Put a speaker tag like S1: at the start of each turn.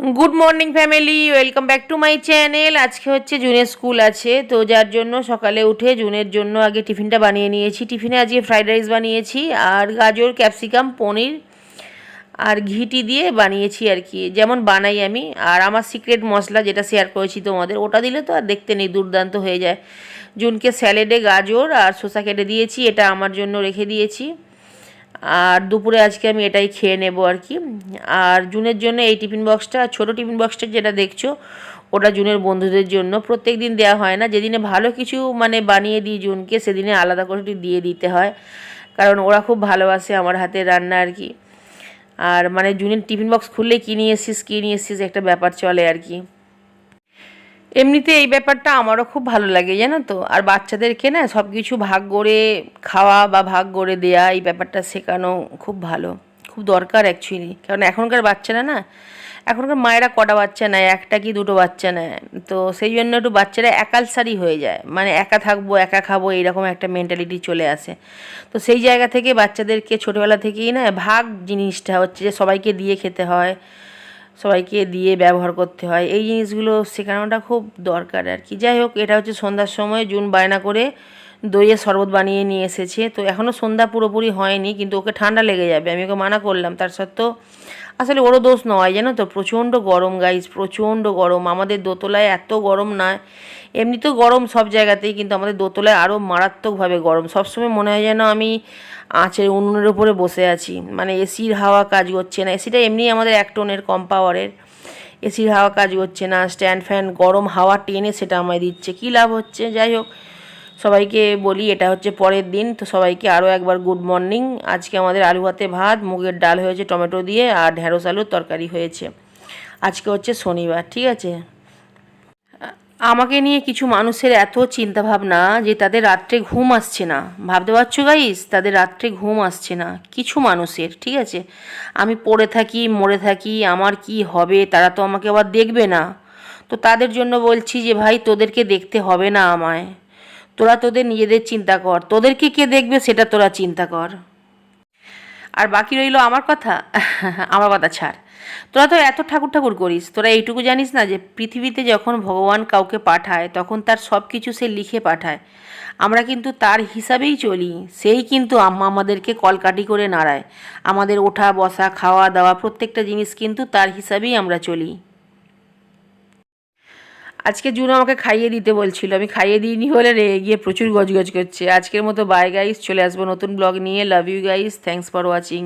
S1: Good morning family, welcome back to my channel. আজকে হচ্ছে জুনের স্কুল আছে, তো যার জন্য সকালে উঠে জুনের জন্য আগে টিফিনটা বানিয়ে নিয়েছি। টিফিনে আজকে ফ্রাইড রাইস বানিয়েছি আর গাজর, ক্যাপসিকাম, পনির আর ঘিটি দিয়ে বানিয়েছি আর কি, যেমন বানাই আমি। আর আমার সিক্রেট মশলা যেটা শেয়ার করেছি তোমাদের, ওটা দিলে তো আর দেখতে নেই, দুর্দান্ত হয়ে যায়। জুনকে স্যালাডে গাজর আর শসা কেটে দিয়েছি, এটা আমার জন্য রেখে দিয়েছি। আর দুপুরে আজকে আমি এটাই খেয়ে নেব আর কি। আর জুনের জন্য এই টিফিন বক্সটা, ছোটো টিফিন বক্সটা যেটা দেখছো, ওটা জুনের বন্ধুদের জন্য। প্রত্যেক দিন দেওয়া হয় না, যেদিনে ভালো কিছু মানে বানিয়ে দিই জুনকে, সেদিনে আলাদা করে দিয়ে দিতে হয়, কারণ ওরা খুব ভালোবাসে আমার হাতের রান্না আর কি। আর মানে জুনের টিফিন বক্স খুললেই কী নিয়ে এসেছিস একটা ব্যাপার চলে আর কি। এমনিতে এই ব্যাপারটা আমারও খুব ভালো লাগে, জানো তো। আর বাচ্চাদেরকে না সব কিছু ভাগ করে খাওয়া বা ভাগ করে দেয়া, এই ব্যাপারটা শেখানো খুব ভালো, খুব দরকার অ্যাকচুয়ালি। কারণ এখনকার বাচ্চারা না, এখনকার মায়েরা কটা বাচ্চা নেয়, একটা কি দুটো বাচ্চা নেয়, তো সেই জন্য একটু বাচ্চারা একালসারি হয়ে যায়, মানে একা থাকবো একা খাবো এইরকম একটা মেন্টালিটি চলে আসে। তো সেই জায়গা থেকে বাচ্চাদেরকে ছোটোবেলা থেকেই না ভাগ জিনিসটা হচ্ছে যে সবাইকে দিয়ে খেতে হয়, সবাইকে দিয়ে ব্যবহার করতে হয়, এই জিনিসগুলো শেখানোটা খুব দরকার আর কি। যাই হোক, এটা হচ্ছে সন্ধ্যার সময় জুন বায়না করে দইয়ের শরবত বানিয়ে নিয়ে এসেছে। তো এখনও সন্ধ্যা পুরোপুরি হয়নি, কিন্তু ওকে ঠান্ডা লেগে যাবে, আমি ওকে মানা করলাম। তার সত্ত্বেও আসলে ওরও দোষ নয়, জানো তো। প্রচণ্ড গরম গাইস, প্রচণ্ড গরম। আমাদের দোতলায় এত গরম নয়, এমনিতেও গরম সব জায়গাতেই, কিন্তু আমাদের দোতলায় আরও মারাত্মকভাবে গরম। সবসময় মনে হয় যেন আমি আঁচের উনুনের ওপরে বসে আছি, মানে এসির হাওয়া কাজ করছে না। এসিটা এমনি আমাদের 1 টনের কম পাওয়ারের, এসির হাওয়া কাজ করছে না। স্ট্যান্ড ফ্যান গরম হাওয়া টেনে সেটা আমায় দিচ্ছে, কী লাভ হচ্ছে। যাই হোক, সবাইকে বলি এটা হচ্ছে পরের দিন, তো সবাইকে আরও একবার গুড মর্নিং। আজকে আমাদের আলু ভাতে ভাত, মুগের ডাল হয়েছে টমেটো দিয়ে, আর ঢ্যাঁড়স আলুর তরকারি হয়েছে। আজকে হচ্ছে শনিবার, ঠিক আছে। আমাকে নিয়ে কিছু মানুষের এত চিন্তাভাবনা যে তাদের রাত্রে ঘুম আসছে না, ভাবতে পারছো গাইস, তাদের রাত্রে ঘুম আসছে না কিছু মানুষের, ঠিক আছে। আমি পড়ে থাকি, মরে থাকি, আমার কি হবে, তারা তো আমাকে আবার দেখবে না। তো তাদের জন্য বলছি যে ভাই, তোদেরকে দেখতে হবে না আমায়, তোরা তোদের নিজেদের চিন্তা কর, তোদেরকে কে দেখবে সেটা তোরা চিন্তা কর। আর বাকি রইল আমার কথা। আমার কথা ছাড়, তোরা তো এত ঠাকুর ঠাকুর করিস, তোরা এইটুকু জানিস না যে পৃথিবীতে যখন ভগবান কাউকে পাঠায় তখন তার সব কিছু সে লিখে পাঠায়। আমরা কিন্তু তার হিসাবেই চলি, সেই কিন্তু আমাদেরকে কলকাঠি করে নাড়ায়। আমাদের ওঠা বসা খাওয়া দাওয়া প্রত্যেকটা জিনিস কিন্তু তার হিসাবেই আমরা চলি। আজকে জুন আমাকে খাইয়ে দিতে বলছিল, আমি খাইয়ে দিইনি বলে রেগে গিয়ে প্রচুর গজগজ করছে। আজকের মতো বাই গাইস, চলে আসবো নতুন ব্লগ নিয়ে। Love you guys, thanks for watching.